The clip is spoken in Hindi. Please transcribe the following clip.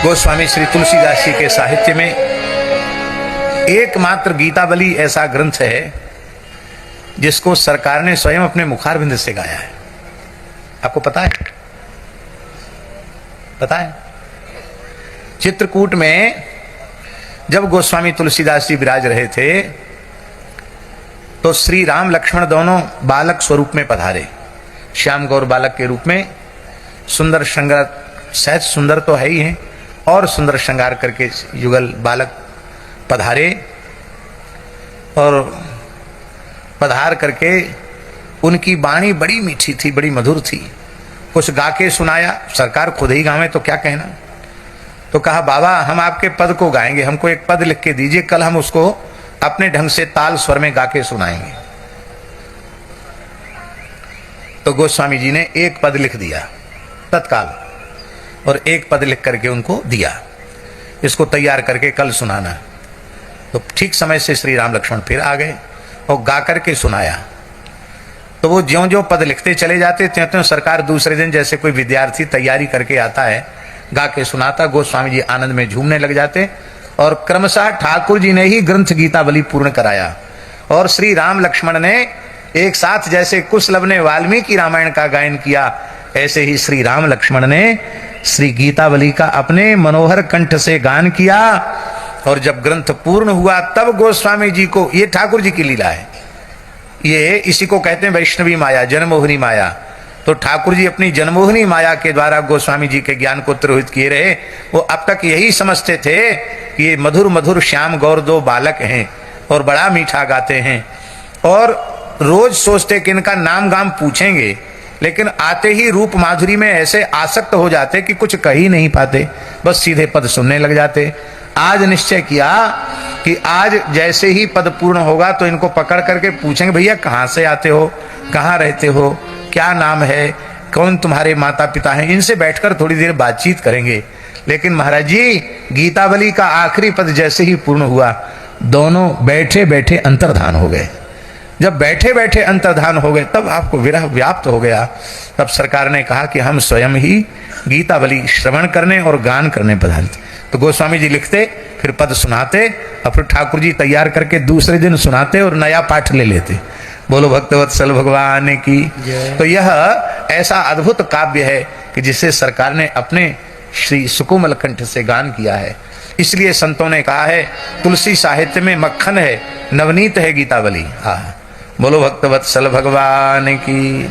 गोस्वामी श्री तुलसीदास जी के साहित्य में एकमात्र गीतावली ऐसा ग्रंथ है जिसको सरकार ने स्वयं अपने मुखारविंद से गाया है। आपको पता है? पता है? चित्रकूट में जब गोस्वामी तुलसीदास जी विराज रहे थे तो श्री राम लक्ष्मण दोनों बालक स्वरूप में पधारे। श्याम गौर बालक के रूप में सुंदर श्रृंगार, सहज सुंदर तो है ही हैं, और सुंदर श्रृंगार करके युगल बालक पधारे और पधार करके उनकी वाणी बड़ी मीठी थी, बड़ी मधुर थी। कुछ गा के सुनाया। सरकार खुद ही गावे तो क्या कहना। तो कहा बाबा हम आपके पद को गाएंगे, हमको एक पद लिख के दीजिए, कल हम उसको अपने ढंग से ताल स्वर में गा के सुनाएंगे। तो गोस्वामी जी ने एक पद लिख दिया तत्काल, और एक पद लिख करके उनको दिया, इसको तैयार करके कल सुनाना। तो ठीक समय से श्री राम लक्ष्मण फिर आ गए और गा करके सुनाया। तो वो ज्यों ज्यों पद लिखते चले जाते त्यों त्यों सरकार दूसरे दिन जैसे कोई विद्यार्थी तैयारी करके आता है, गा के सुनाता, गोस्वामी जी आनंद में झूमने लग जाते। और क्रमशः ठाकुर जी ने ही ग्रंथ गीतावली पूर्ण कराया। और श्री राम लक्ष्मण ने एक साथ, जैसे कुशलभ ने वाल्मीकि रामायण का गायन किया, ऐसे ही श्री राम लक्ष्मण ने श्री गीतावली का अपने मनोहर कंठ से गान किया। और जब ग्रंथ पूर्ण हुआ तब गोस्वामी जी को, ये ठाकुर जी की लीला है, ये इसी को कहते हैं वैष्णवी माया, जनमोहिनी माया। तो ठाकुर जी अपनी जनमोहिनी माया के द्वारा गोस्वामी जी के ज्ञान को तिरोहित किए रहे। वो अब तक यही समझते थे कि ये मधुर मधुर श्याम गौर दो बालक हैं और बड़ा मीठा गाते हैं, और रोज सोचते कि इनका नाम गाम पूछेंगे, लेकिन आते ही रूप माधुरी में ऐसे आसक्त हो जाते कि कुछ कह ही नहीं पाते, बस सीधे पद सुनने लग जाते। आज निश्चय किया कि आज जैसे ही पद पूर्ण होगा तो इनको पकड़ करके पूछेंगे, भैया कहाँ से आते हो, कहाँ रहते हो, क्या नाम है, कौन तुम्हारे माता पिता हैं, इनसे बैठकर थोड़ी देर बातचीत करेंगे। लेकिन महाराज जी गीतावली का आखिरी पद जैसे ही पूर्ण हुआ, दोनों बैठे बैठे अंतर्धान हो गए। जब बैठे बैठे अंतर्धान हो गए तब आपको विरह व्याप्त हो गया। तब सरकार ने कहा कि हम स्वयं ही गीतावली श्रवण करने और गान करने पधारते। तो गोस्वामी जी लिखते, फिर पद सुनाते, और फिर ठाकुर जी तैयार करके दूसरे दिन सुनाते और नया पाठ ले लेते। बोलो भक्तवत्सल भगवान की। तो यह ऐसा अद्भुत काव्य है कि जिसे सरकार ने अपने श्री सुकोमल कंठ से गान किया है। इसलिए संतों ने कहा है तुलसी साहित्य में मक्खन है, नवनीत है गीतावली। बोलो भक्तवत्सल भगवान की।